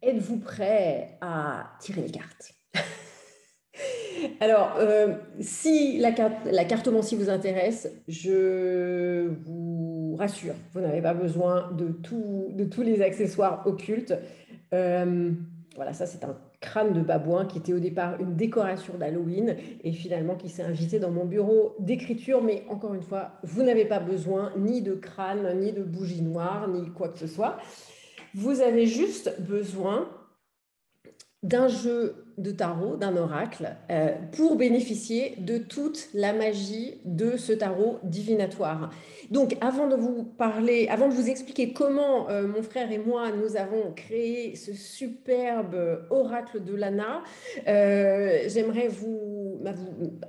Êtes-vous prêt à tirer les cartes? Alors, si la cartomancie vous intéresse, je vous rassure, vous n'avez pas besoin de tous les accessoires occultes. Euh, voilà, ça c'est un crâne de babouin qui était au départ une décoration d'Halloween et finalement qui s'est invité dans mon bureau d'écriture. Mais encore une fois, vous n'avez pas besoin ni de crâne, ni de bougie noire, ni quoi que ce soit. Vous avez juste besoin d'un jeu de tarot, d'un oracle, pour bénéficier de toute la magie de ce tarot divinatoire. Donc, avant de vous parler, avant de vous expliquer comment mon frère et moi, nous avons créé ce superbe oracle de Lana, j'aimerais vous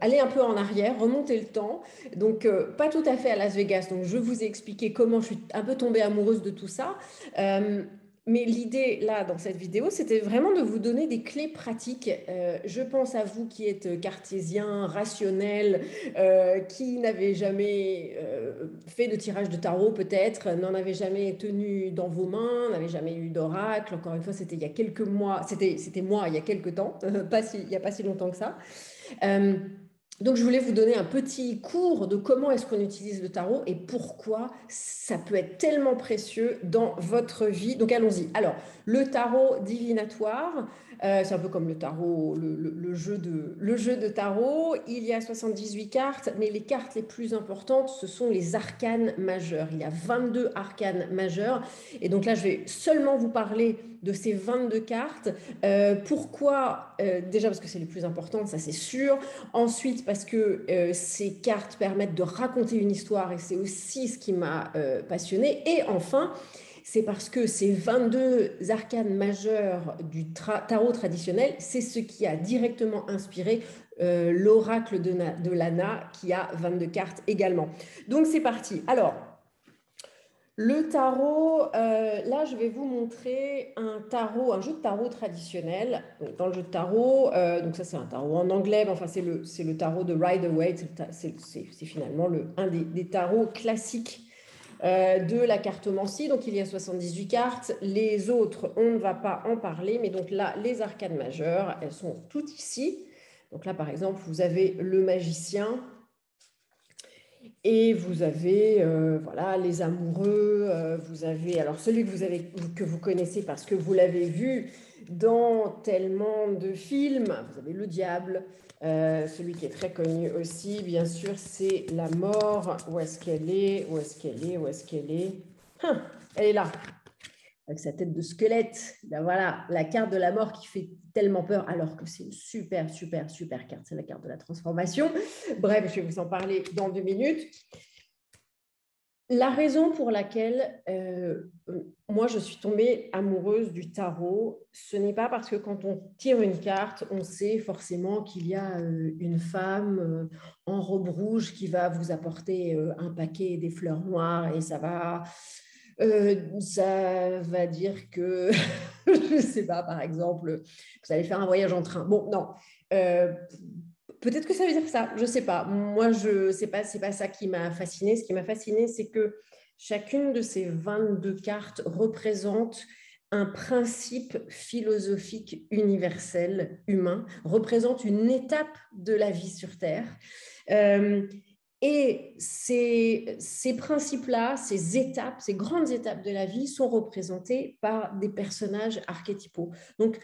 aller un peu en arrière, remonter le temps. Donc, pas tout à fait à Las Vegas. Donc, je vous ai expliqué comment je suis un peu tombée amoureuse de tout ça. Mais l'idée, là, dans cette vidéo, c'était vraiment de vous donner des clés pratiques. Je pense à vous qui êtes cartésien, rationnel, qui n'avez jamais fait de tirage de tarot, peut-être, n'en avez jamais tenu dans vos mains, n'avez jamais eu d'oracle. Encore une fois, c'était il y a quelques mois, c'était moi il y a quelques temps, il n'y a pas si longtemps que ça. Euh, donc, je voulais vous donner un petit cours de comment est-ce qu'on utilise le tarot et pourquoi ça peut être tellement précieux dans votre vie. Donc, allons-y. Alors, le tarot divinatoire, c'est un peu comme le tarot, le jeu de tarot. Il y a 78 cartes, mais les cartes les plus importantes, ce sont les arcanes majeures. Il y a 22 arcanes majeures. Et donc là, je vais seulement vous parler de ces 22 cartes. Pourquoi? Déjà parce que c'est les plus importantes, ça c'est sûr. Ensuite, parce que ces cartes permettent de raconter une histoire et c'est aussi ce qui m'a passionnée. Et enfin, c'est parce que ces 22 arcanes majeures du tarot traditionnel, c'est ce qui a directement inspiré l'oracle de Lana qui a 22 cartes également. Donc c'est parti. Alors, le tarot, là, je vais vous montrer un tarot, un jeu de tarot traditionnel. Donc, dans le jeu de tarot, donc ça, c'est un tarot en anglais, mais enfin, c'est le tarot de Rider-Waite. C'est finalement un des tarots classiques de la cartomancie. Donc, il y a 78 cartes. Les autres, on ne va pas en parler, mais donc là, les arcanes majeures, elles sont toutes ici. Donc là, par exemple, vous avez le magicien. Et vous avez voilà, les amoureux, vous avez alors celui que vous connaissez parce que vous l'avez vu dans tellement de films, vous avez le diable, celui qui est très connu aussi, bien sûr, c'est la mort. Où est-ce qu'elle est? Où est-ce qu'elle est? Où est-ce qu'elle est? Elle est là avec sa tête de squelette. Ben voilà, la carte de la mort qui fait tellement peur, alors que c'est une super, super, super carte. C'est la carte de la transformation. Bref, je vais vous en parler dans 2 minutes. La raison pour laquelle moi je suis tombée amoureuse du tarot, ce n'est pas parce que quand on tire une carte, on sait forcément qu'il y a une femme en robe rouge qui va vous apporter un paquet des fleurs noires et ça va dire que, je ne sais pas, par exemple, vous allez faire un voyage en train. Bon, non. Euh, Peut-être que ça veut dire ça, je ne sais pas. Moi, c'est pas ça qui m'a fascinée. Ce qui m'a fascinée, c'est que chacune de ces 22 cartes représente un principe philosophique universel, humain, représente une étape de la vie sur Terre. Euh, et ces principes-là, ces étapes, ces grandes étapes de la vie sont représentées par des personnages archétypaux. Donc,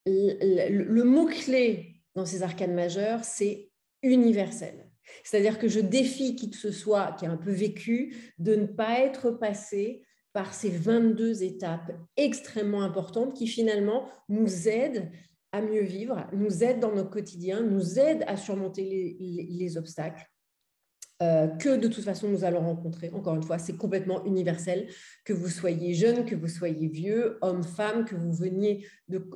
le mot-clé dans ces arcanes majeures, c'est universel. C'est-à-dire que je défie qui que ce soit qui a un peu vécu de ne pas être passé par ces 22 étapes extrêmement importantes qui finalement nous aident à mieux vivre, nous aident dans notre quotidien, nous aident à surmonter les obstacles que de toute façon nous allons rencontrer. Encore une fois, c'est complètement universel, que vous soyez jeune, que vous soyez vieux, homme, femme, que vous veniez de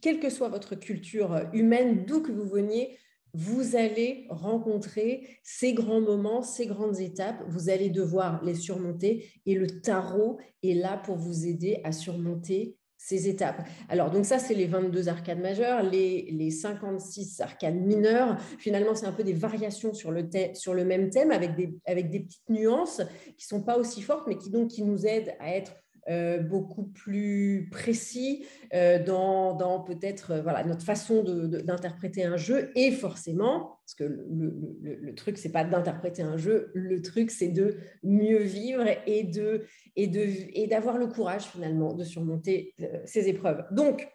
quelle que soit votre culture humaine, d'où que vous veniez, vous allez rencontrer ces grands moments, ces grandes étapes, vous allez devoir les surmonter et le tarot est là pour vous aider à surmonter ces étapes. Alors, donc ça, c'est les 22 arcanes majeures. Les 56 arcanes mineures, finalement, c'est un peu des variations sur le même thème avec des petites nuances qui ne sont pas aussi fortes, mais qui nous aident à être beaucoup plus précis dans peut-être voilà, notre façon d'interpréter un jeu. Et forcément, parce que le truc, ce n'est pas d'interpréter un jeu, le truc, c'est de mieux vivre et d'avoir le courage finalement de surmonter ces épreuves. Donc,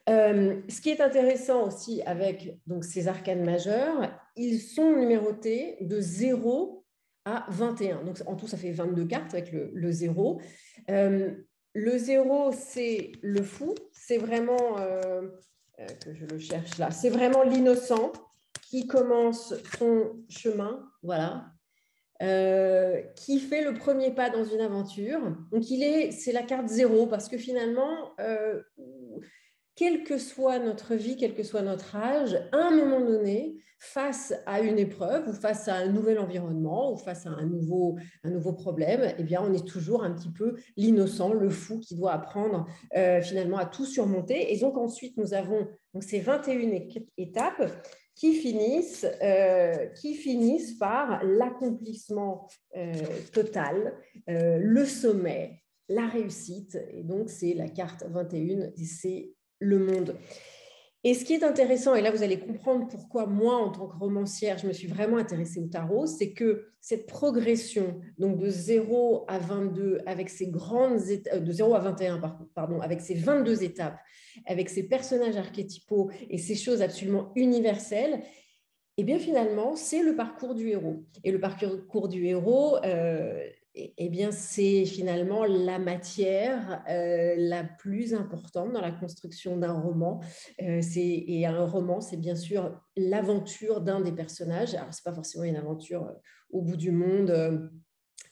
ce qui est intéressant aussi avec donc, ces arcanes majeurs, ils sont numérotés de 0 à 21. Donc, en tout, ça fait 22 cartes avec le 0. Le 0, c'est le fou. C'est vraiment, que je le cherche là, c'est vraiment l'innocent qui commence son chemin, voilà, qui fait le premier pas dans une aventure. Donc, c'est la carte 0 parce que finalement, quelle que soit notre vie, quel que soit notre âge, à un moment donné, face à une épreuve ou face à un nouvel environnement ou face à un nouveau problème, eh bien, on est toujours un petit peu l'innocent, le fou qui doit apprendre finalement à tout surmonter. Et donc ensuite, nous avons donc, ces 21 étapes qui finissent par l'accomplissement total, le sommet, la réussite. Et donc, c'est la carte 21 et c'est le monde. Et ce qui est intéressant, et là vous allez comprendre pourquoi moi, en tant que romancière, je me suis vraiment intéressée au tarot, c'est que cette progression, donc de 0 à 22, avec ces grandes étapes, de 0 à 21, pardon, avec ces 22 étapes, avec ces personnages archétypaux et ces choses absolument universelles, et bien finalement, c'est le parcours du héros. Et le parcours du héros, eh bien, c'est finalement la matière la plus importante dans la construction d'un roman. Et un roman, c'est bien sûr l'aventure d'un des personnages. Alors, ce n'est pas forcément une aventure au bout du monde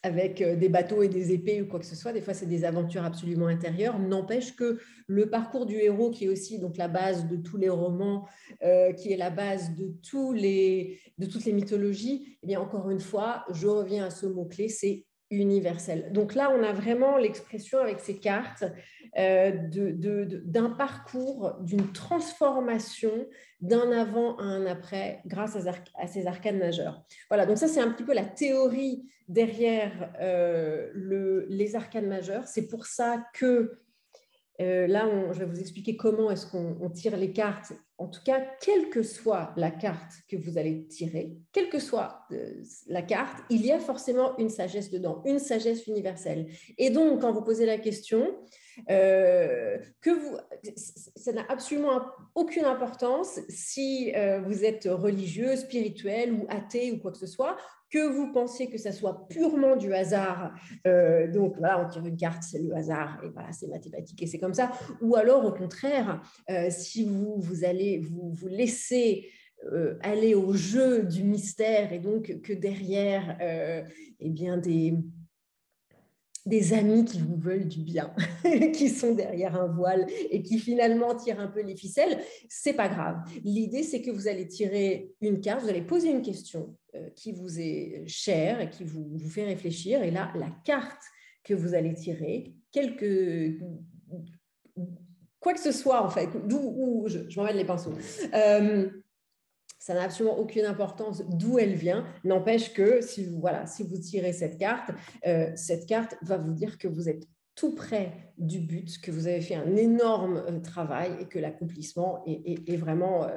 avec des bateaux et des épées ou quoi que ce soit. Des fois, c'est des aventures absolument intérieures. N'empêche que le parcours du héros, qui est aussi donc la base de tous les romans, qui est la base de toutes les mythologies, eh bien, encore une fois, je reviens à ce mot-clé, c'est universel. Donc là, on a vraiment l'expression avec ces cartes d'un parcours, d'une transformation d'un avant à un après grâce à ces arcanes majeures. Voilà, donc ça, c'est un petit peu la théorie derrière les arcanes majeures. C'est pour ça que là, je vais vous expliquer comment est-ce qu'on tire les cartes. En tout cas, quelle que soit la carte que vous allez tirer, quelle que soit la carte, il y a forcément une sagesse dedans, une sagesse universelle. Et donc, quand vous posez la question, ça n'a absolument aucune importance si vous êtes religieux, spirituel ou athée ou quoi que ce soit, que vous pensiez que ça soit purement du hasard. Donc, voilà, on tire une carte, c'est le hasard, et voilà, c'est mathématique et c'est comme ça. Ou alors, au contraire, si vous allez vous laisser aller au jeu du mystère et donc que derrière, eh bien, des amis qui vous veulent du bien, qui sont derrière un voile et qui finalement tirent un peu les ficelles, c'est pas grave. L'idée, c'est que vous allez tirer une carte, vous allez poser une question qui vous est chère et qui vous fait réfléchir. Et là, la carte que vous allez tirer, quoi que ce soit en fait, d'où je m'emmène les pinceaux. Ça n'a absolument aucune importance d'où elle vient. N'empêche que si vous tirez cette carte va vous dire que vous êtes tout près du but, que vous avez fait un énorme travail et que l'accomplissement est vraiment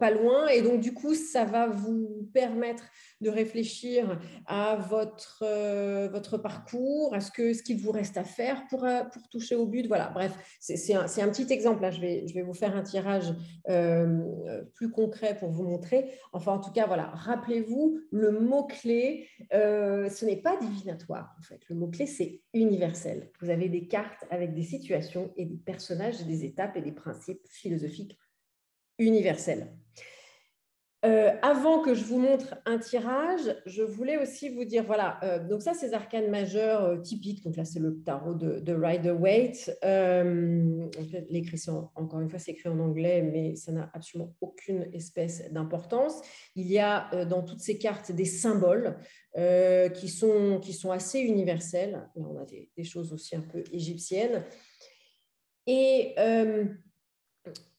pas loin. Et donc, du coup, ça va vous permettre de réfléchir à votre parcours, à ce qu'il vous reste à faire pour toucher au but. Voilà, bref, c'est un petit exemple. Là, je vais vous faire un tirage plus concret pour vous montrer. Enfin, en tout cas, voilà, rappelez-vous, le mot-clé, ce n'est pas divinatoire, en fait. Le mot-clé, c'est universel. Vous avez des cartes avec des situations et des personnages, et des étapes et des principes philosophiques universels. Avant que je vous montre un tirage, je voulais aussi vous dire, voilà, donc ça, c'est les arcanes majeures typiques. Donc là, c'est le tarot de Rider-Waite. Encore une fois, c'est écrit en anglais, mais ça n'a absolument aucune espèce d'importance. Il y a dans toutes ces cartes des symboles qui sont assez universels. Là, on a des choses aussi un peu égyptiennes. Et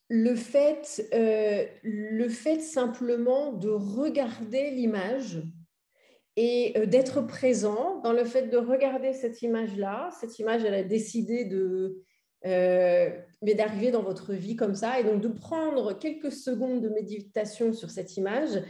le fait simplement de regarder l'image et d'être présent dans le fait de regarder cette image-là. Cette image, elle a décidé mais d'arriver dans votre vie comme ça, et donc de prendre quelques secondes de méditation sur cette image.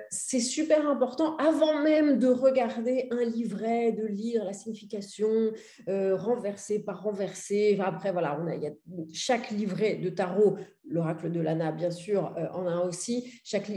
C'est super important avant même de regarder un livret, de lire la signification renversé par renversé. Enfin, après, voilà, il y a chaque livret de tarot, l'oracle de Lana, bien sûr, en a un aussi. Chaque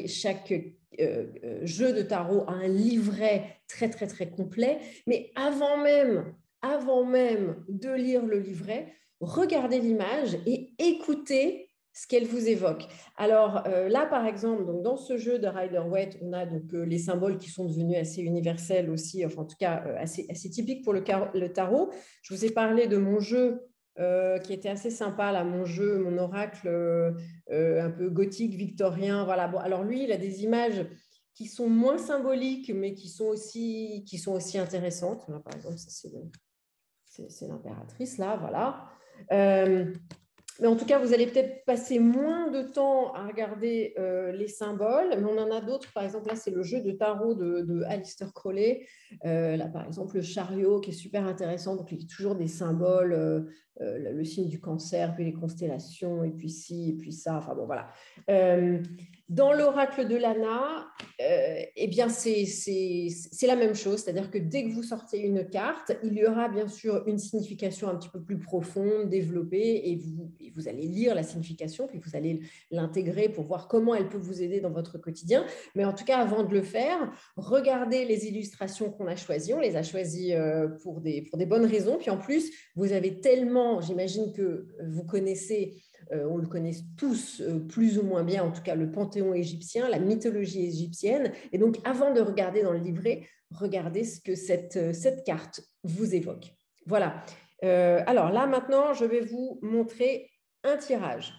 jeu de tarot a un livret très, très, très complet. Mais avant même de lire le livret, regardez l'image et écoutez ce qu'elle vous évoque. Alors là, par exemple, donc, dans ce jeu de Rider-Waite, on a donc les symboles qui sont devenus assez universels aussi, enfin en tout cas assez typiques pour le tarot. Je vous ai parlé de mon jeu qui était assez sympa, là, mon oracle un peu gothique, victorien. Voilà. Bon, alors lui, il a des images qui sont moins symboliques, mais qui sont aussi intéressantes. Là, par exemple, ça, c'est l'impératrice, là, voilà. Mais en tout cas, vous allez peut-être passer moins de temps à regarder les symboles, mais on en a d'autres. Par exemple, là, c'est le jeu de tarot de Aleister Crowley. Là, par exemple, le chariot qui est super intéressant. Donc, il y a toujours des symboles, le signe du cancer, puis les constellations, et puis ci, et puis ça. Enfin, bon, voilà. Dans l'oracle de Lana, eh bien, c'est la même chose. C'est-à-dire que dès que vous sortez une carte, il y aura bien sûr une signification un petit peu plus profonde, développée, et vous allez lire la signification, puis vous allez l'intégrer pour voir comment elle peut vous aider dans votre quotidien. Mais en tout cas, avant de le faire, regardez les illustrations qu'on a choisies. On les a choisies pour des bonnes raisons. Puis en plus, vous avez tellement, j'imagine que vous connaissez, on le connaît tous plus ou moins bien, en tout cas le panthéon égyptien, la mythologie égyptienne. Et donc, avant de regarder dans le livret, regardez ce que cette carte vous évoque. Voilà. Alors là, maintenant, je vais vous montrer un tirage.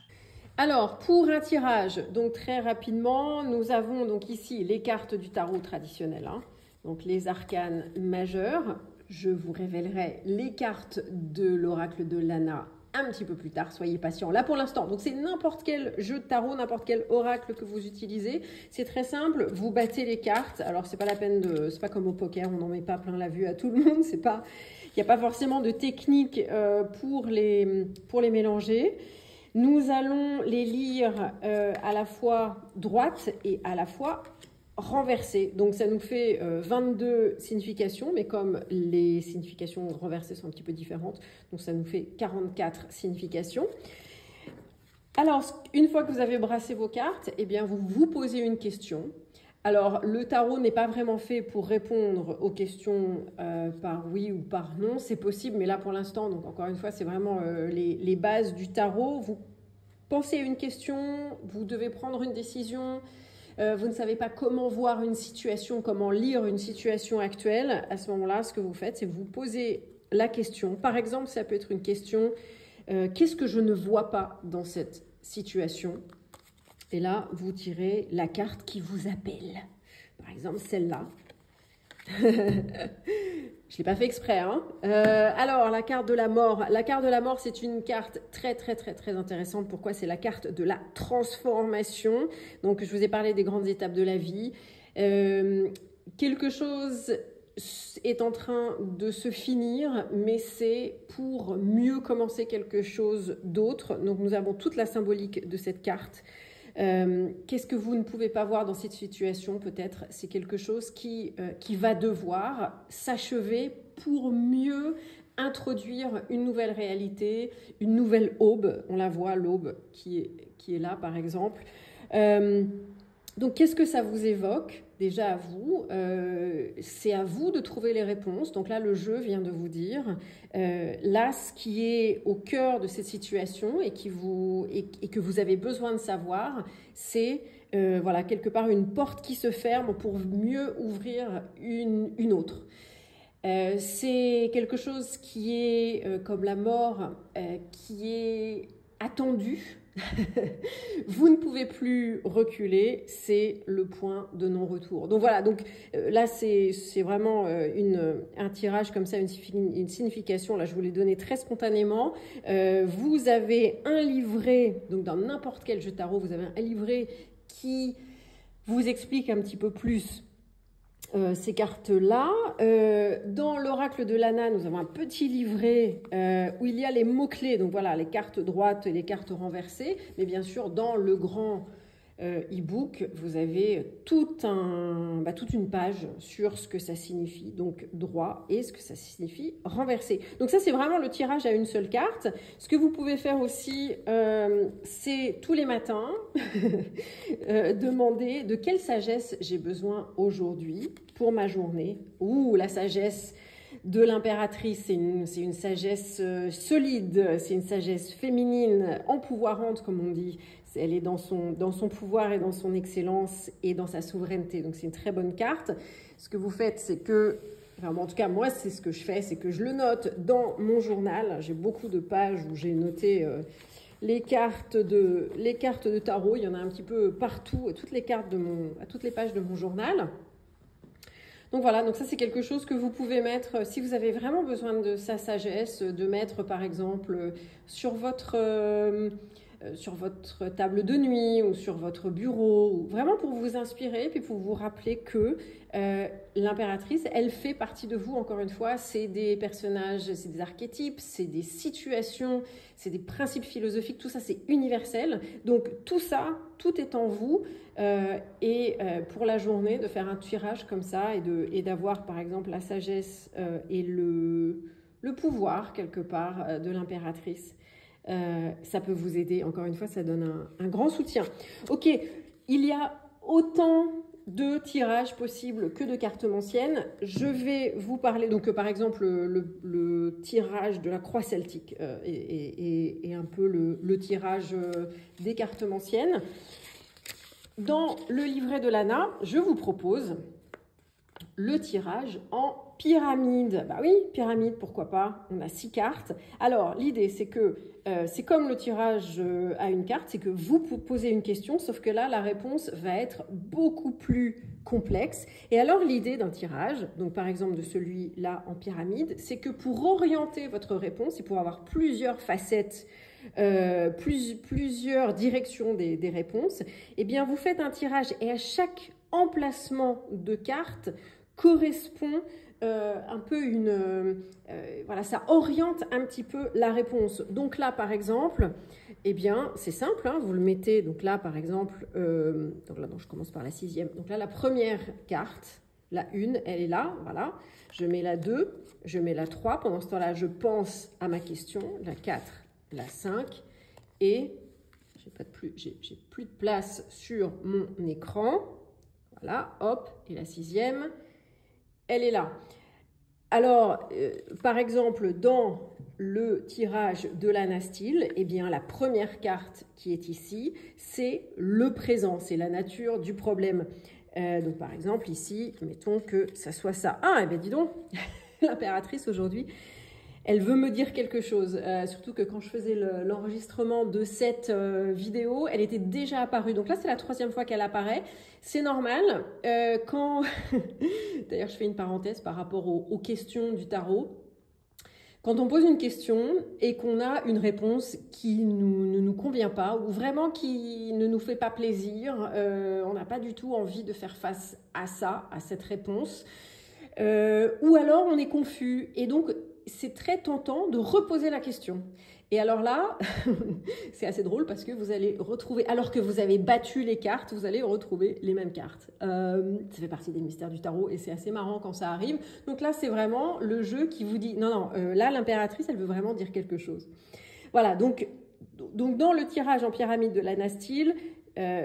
Alors, pour un tirage, donc très rapidement, nous avons donc ici les cartes du tarot traditionnel, hein, donc les arcanes majeures. Je vous révélerai les cartes de l'oracle de Lana un petit peu plus tard, soyez patients. Là pour l'instant, donc c'est n'importe quel jeu de tarot, n'importe quel oracle que vous utilisez. C'est très simple, vous battez les cartes. Alors c'est pas la peine de, c'est pas comme au poker, on n'en met pas plein la vue à tout le monde. C'est pas, il n'y a pas forcément de technique pour les mélanger. Nous allons les lire à la fois droite et à la fois renversées. Donc ça nous fait 22 significations, mais comme les significations renversées sont un petit peu différentes, donc ça nous fait 44 significations. Alors, une fois que vous avez brassé vos cartes, eh bien, vous vous posez une question. Alors, le tarot n'est pas vraiment fait pour répondre aux questions par oui ou par non. C'est possible, mais là, pour l'instant, donc encore une fois, c'est vraiment les bases du tarot. Vous pensez à une question, vous devez prendre une décision, vous ne savez pas comment voir une situation, comment lire une situation actuelle. À ce moment-là, ce que vous faites, c'est vous posez la question. Par exemple, ça peut être une question, qu'est-ce que je ne vois pas dans cette situation? Et là, vous tirez la carte qui vous appelle. Par exemple, celle-là. Je ne l'ai pas fait exprès. Hein. Alors, la carte de la mort. La carte de la mort, c'est une carte très, très, très, très intéressante. Pourquoi? C'est la carte de la transformation. Donc, je vous ai parlé des grandes étapes de la vie. Quelque chose est en train de se finir, mais c'est pour mieux commencer quelque chose d'autre. Donc, nous avons toute la symbolique de cette carte. Qu'est-ce que vous ne pouvez pas voir dans cette situation? Peut-être c'est quelque chose qui va devoir s'achever pour mieux introduire une nouvelle réalité, une nouvelle aube. On la voit, l'aube qui est là par exemple. Donc qu'est-ce que ça vous évoque? Déjà à vous, c'est à vous de trouver les réponses. Donc là, le jeu vient de vous dire, là, ce qui est au cœur de cette situation et que vous avez besoin de savoir, c'est voilà, quelque part une porte qui se ferme pour mieux ouvrir une autre. C'est quelque chose qui est, comme la mort, qui est attendu. Vous ne pouvez plus reculer, c'est le point de non-retour. Donc voilà, donc là c'est vraiment un tirage comme ça, une signification. Là je vous l'ai donné très spontanément. Vous avez un livret, donc dans n'importe quel jeu de tarot, vous avez un livret qui vous explique un petit peu plus ces cartes-là. Dans l'oracle de Lana, nous avons un petit livret où il y a les mots-clés. Donc voilà, les cartes droites et les cartes renversées. Mais bien sûr, dans le grand e-book, vous avez toute une page sur ce que ça signifie, donc droit, et ce que ça signifie renversé. Donc ça, c'est vraiment le tirage à une seule carte. Ce que vous pouvez faire aussi, c'est tous les matins demander de quelle sagesse j'ai besoin aujourd'hui pour ma journée, ou la sagesse de l'impératrice, c'est une sagesse solide, c'est une sagesse féminine, empouvoirante, comme on dit. Elle est dans son pouvoir et dans son excellence et dans sa souveraineté. Donc, c'est une très bonne carte. Ce que vous faites, c'est que, enfin, en tout cas, moi, c'est ce que je fais, c'est que je le note dans mon journal. J'ai beaucoup de pages où j'ai noté les cartes de tarot. Il y en a un petit peu partout, à toutes les pages de mon journal. Donc voilà, donc ça c'est quelque chose que vous pouvez mettre, si vous avez vraiment besoin de sa sagesse, de mettre par exemple sur votre table de nuit ou sur votre bureau, vraiment pour vous inspirer, puis pour vous rappeler que l'impératrice, elle fait partie de vous, encore une fois, c'est des personnages, c'est des archétypes, c'est des situations, c'est des principes philosophiques, tout ça c'est universel, donc tout ça, tout est en vous, pour la journée, de faire un tirage comme ça et d'avoir par exemple la sagesse et le pouvoir quelque part de l'impératrice. Ça peut vous aider. Encore une fois, ça donne un grand soutien. Ok, il y a autant de tirages possibles que de cartomanciennes. Je vais vous parler, donc par exemple, le tirage de la croix celtique et un peu le tirage des cartomanciennes. Dans le livret de Lana, je vous propose le tirage en pyramide. Bah oui, pyramide, pourquoi pas? On a 6 cartes. Alors, l'idée, c'est que c'est comme le tirage à une carte, c'est que vous posez une question, sauf que là, la réponse va être beaucoup plus complexe. Et alors, l'idée d'un tirage, donc par exemple de celui-là en pyramide, c'est que pour orienter votre réponse et pour avoir plusieurs facettes, plusieurs directions des réponses, eh bien, vous faites un tirage et à chaque emplacement de carte correspond un peu voilà, ça oriente un petit peu la réponse. Donc là, par exemple, eh bien, c'est simple, hein, vous le mettez, donc là, par exemple, donc là, je commence par la 6e. Donc là, la première carte, la 1, elle est là, voilà. Je mets la 2, je mets la 3. Pendant ce temps-là, je pense à ma question, la 4, la 5, et j'ai plus de place sur mon écran. Voilà, hop, et la 6e, elle est là. Alors, par exemple, dans le tirage de l'anastyle, eh bien, la première carte qui est ici, c'est le présent, c'est la nature du problème. Donc, par exemple, ici, mettons que ça soit ça. Ah, eh bien, dis donc, l'impératrice aujourd'hui, elle veut me dire quelque chose, surtout que quand je faisais l'enregistrement de cette vidéo, elle était déjà apparue. Donc là, c'est la 3e fois qu'elle apparaît. C'est normal. D'ailleurs, je fais une parenthèse par rapport aux questions du tarot. Quand on pose une question et qu'on a une réponse qui ne nous convient pas ou vraiment qui ne nous fait pas plaisir, on n'a pas du tout envie de faire face à ça, à cette réponse, ou alors on est confus et donc c'est très tentant de reposer la question. Et alors là, c'est assez drôle parce que vous allez retrouver, alors que vous avez battu les cartes, vous allez retrouver les mêmes cartes. Ça fait partie des mystères du tarot et c'est assez marrant quand ça arrive. Donc là, c'est vraiment le jeu qui vous dit, non, là, l'impératrice, elle veut vraiment dire quelque chose. Voilà, donc dans le tirage en pyramide de l'anastyle,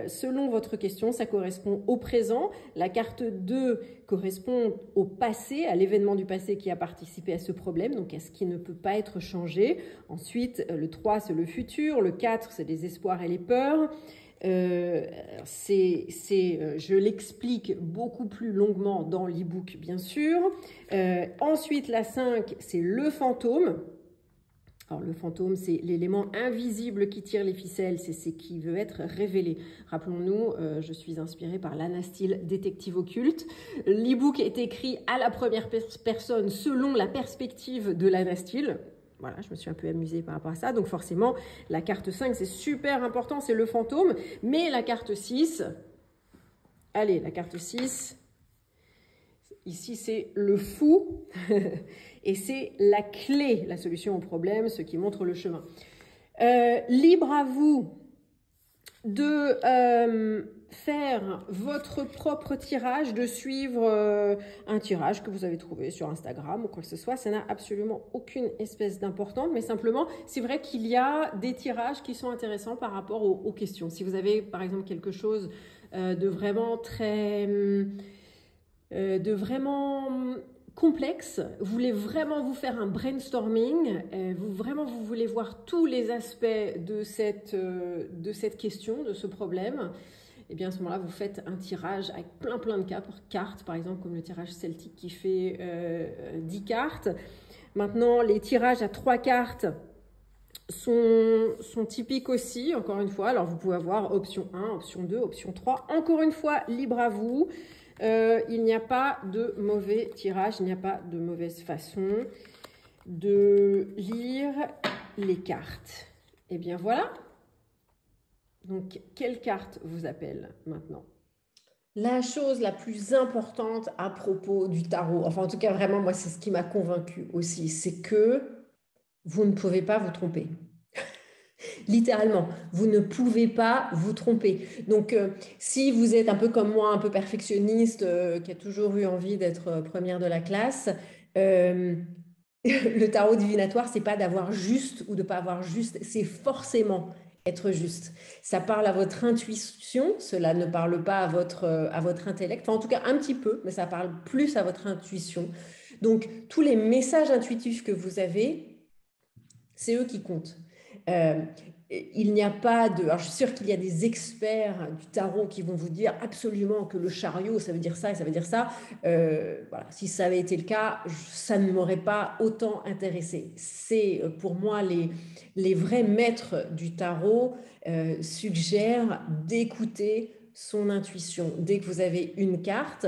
selon votre question, ça correspond au présent. La carte 2 correspond au passé, à l'événement du passé qui a participé à ce problème, donc à ce qui ne peut pas être changé. Ensuite, le 3, c'est le futur. Le 4, c'est les espoirs et les peurs. Je l'explique beaucoup plus longuement dans l'e-book, bien sûr. Ensuite, la 5, c'est le fantôme. Alors, le fantôme, c'est l'élément invisible qui tire les ficelles, c'est ce qui veut être révélé. Rappelons-nous, je suis inspirée par l'anastyle détective occulte. L'e-book est écrit à la première personne selon la perspective de l'anastyle. Voilà, je me suis un peu amusée par rapport à ça. Donc forcément, la carte 5, c'est super important, c'est le fantôme. Mais la carte 6, allez, la carte 6... Ici, c'est le fou et c'est la clé, la solution au problème, ce qui montre le chemin. Libre à vous de faire votre propre tirage, de suivre un tirage que vous avez trouvé sur Instagram ou quoi que ce soit. Ça n'a absolument aucune espèce d'importance, mais simplement, c'est vrai qu'il y a des tirages qui sont intéressants par rapport aux questions. Si vous avez, par exemple, quelque chose de vraiment de vraiment complexe, vous voulez vraiment vous faire un brainstorming, vous voulez voir tous les aspects de cette question, de ce problème, et bien à ce moment-là, vous faites un tirage avec plein de cartes, par exemple comme le tirage celtique qui fait 10 cartes. Maintenant, les tirages à 3 cartes sont typiques aussi, encore une fois. Alors, vous pouvez avoir option 1, option 2, option 3. Encore une fois, libre à vous. Il n'y a pas de mauvais tirage, il n'y a pas de mauvaise façon de lire les cartes. Et bien voilà. Donc, quelle carte vous appelle maintenant? La chose la plus importante à propos du tarot, enfin en tout cas vraiment moi c'est ce qui m'a convaincue aussi, c'est que vous ne pouvez pas vous tromper. Littéralement, vous ne pouvez pas vous tromper. Donc, si vous êtes un peu comme moi, un peu perfectionniste, qui a toujours eu envie d'être première de la classe, le tarot divinatoire, c'est pas d'avoir juste ou de pas avoir juste, c'est forcément être juste. Ça parle à votre intuition, cela ne parle pas à votre intellect, enfin, en tout cas un petit peu, mais ça parle plus à votre intuition. Donc, tous les messages intuitifs que vous avez, c'est eux qui comptent. Il n'y a pas de... Alors, je suis sûre qu'il y a des experts du tarot qui vont vous dire absolument que le chariot, ça veut dire ça et ça veut dire ça. Voilà. Si ça avait été le cas, ça ne m'aurait pas autant intéressé. C'est pour moi les vrais maîtres du tarot suggèrent d'écouter son intuition. Dès que vous avez une carte,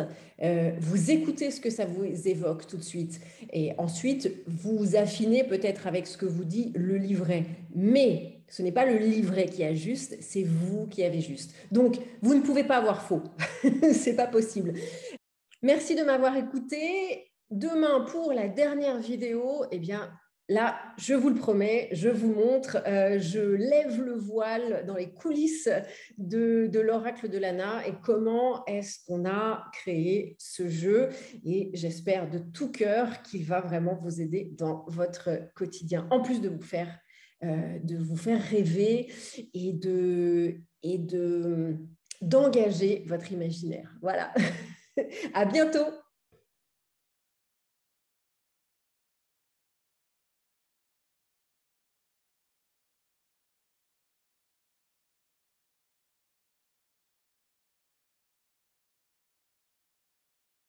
vous écoutez ce que ça vous évoque tout de suite. Et ensuite, vous affinez peut-être avec ce que vous dit le livret. Mais ce n'est pas le livret qui a juste, c'est vous qui avez juste. Donc, vous ne pouvez pas avoir faux. C'est pas possible. Merci de m'avoir écouté. Demain, pour la dernière vidéo, eh bien, là, je vous le promets, je vous montre, je lève le voile dans les coulisses de l'oracle de Lana et comment est-ce qu'on a créé ce jeu. Et j'espère de tout cœur qu'il va vraiment vous aider dans votre quotidien, en plus de vous faire rêver et d'engager votre imaginaire. Voilà. À bientôt.